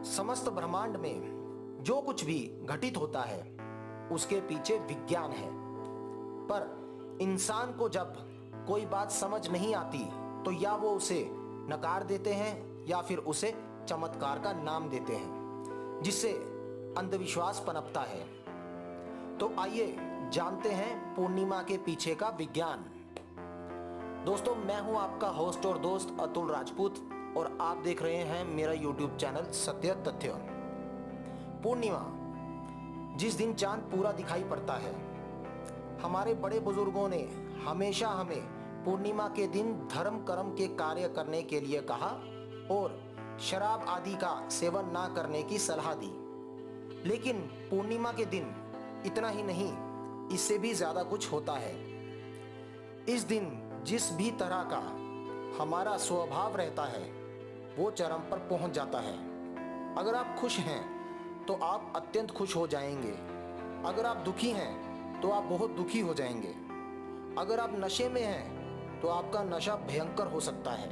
समस्त ब्रह्मांड में जो कुछ भी घटित होता है उसके पीछे विज्ञान है। पर इंसान को जब कोई बात समझ नहीं आती तो या वो उसे नकार देते हैं या फिर उसे चमत्कार का नाम देते हैं, जिससे अंधविश्वास पनपता है। तो आइए जानते हैं पूर्णिमा के पीछे का विज्ञान। दोस्तों, मैं हूं आपका होस्ट और दोस्त अतुल राजपूत और आप देख रहे हैं मेरा YouTube चैनल सत्य तथ्य। पूर्णिमा, जिस दिन चांद पूरा दिखाई पड़ता है, हमारे बड़े बुजुर्गों ने हमेशा हमें पूर्णिमा के दिन धर्म कर्म के कार्य करने के लिए कहा और शराब आदि का सेवन ना करने की सलाह दी। लेकिन पूर्णिमा के दिन इतना ही नहीं, इससे भी ज्यादा कुछ होता है। इस दिन जिस भी तरह का हमारा स्वभाव रहता है वो चरम पर पहुंच जाता है। अगर आप खुश हैं तो आप अत्यंत खुश हो जाएंगे। अगर आप दुखी हैं तो आप बहुत दुखी हो जाएंगे। अगर आप नशे में हैं तो आपका नशा भयंकर हो सकता है।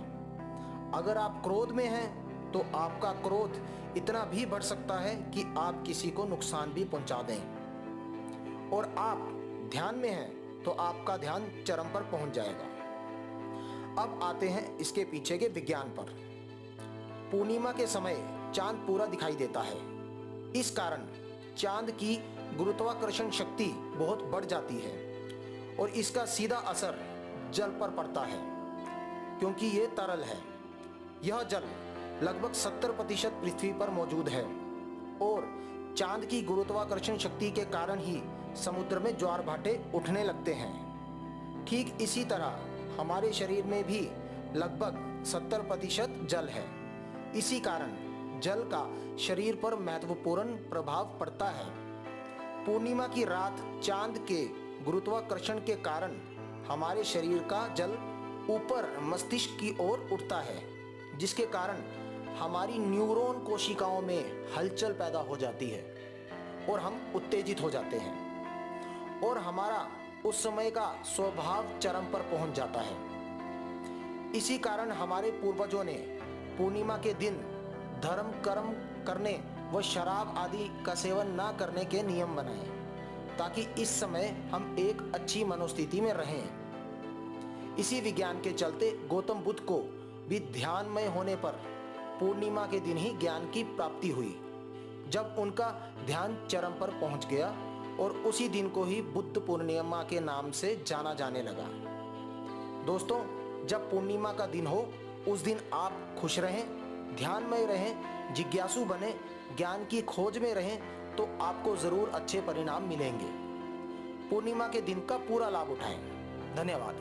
अगर आप क्रोध में हैं तो आपका क्रोध इतना भी बढ़ सकता है कि आप किसी को नुकसान भी पहुंचा दें। और आप ध्यान में हैं तो आपका ध्यान चरम पर पहुंच जाएगा। अब आते हैं इसके पीछे के विज्ञान पर। पूर्णिमा के समय चांद पूरा दिखाई देता है। इस कारण चांद की गुरुत्वाकर्षण शक्ति बहुत बढ़ जाती है और इसका सीधा असर जल पर पड़ता है, क्योंकि ये तरल है। यह जल लगभग 70% पृथ्वी पर मौजूद है और चांद की गुरुत्वाकर्षण शक्ति के कारण ही समुद्र में ज्वार भाटे उठने लगते हैं। ठीक इसी तरह हमारे शरीर में भी लगभग 70% जल है। इसी कारण जल का शरीर पर महत्वपूर्ण प्रभाव पड़ता है। पूर्णिमा की रात चांद के गुरुत्वाकर्षण के कारण हमारे शरीर का जल ऊपर मस्तिष्क की ओर उठता है, जिसके कारण हमारी न्यूरॉन कोशिकाओं में हलचल पैदा हो जाती है और हम उत्तेजित हो जाते हैं और हमारा उस समय का स्वभाव चरम पर पहुंच जाता है। इसी कारण हमारे पूर्वजों ने पूर्णिमा के दिन धर्म कर्म करने व शराब आदि का सेवन ना करने के नियम बनाए, ताकि इस समय हम एक अच्छी मनोस्थिति में रहें। इसी विज्ञान के चलते गौतम बुद्ध को भी ध्यानमय होने पर पूर्णिमा के दिन ही ज्ञान की प्राप्ति हुई, जब उनका ध्यान चरम पर पहुंच गया और उसी दिन को ही बुद्ध पूर्णिमा के नाम से जाना जाने लगा। दोस्तों, जब पूर्णिमा का दिन हो उस दिन आप खुश रहें, ध्यानमय रहें, जिज्ञासु बने, ज्ञान की खोज में रहें तो आपको जरूर अच्छे परिणाम मिलेंगे। पूर्णिमा के दिन का पूरा लाभ उठाएं। धन्यवाद।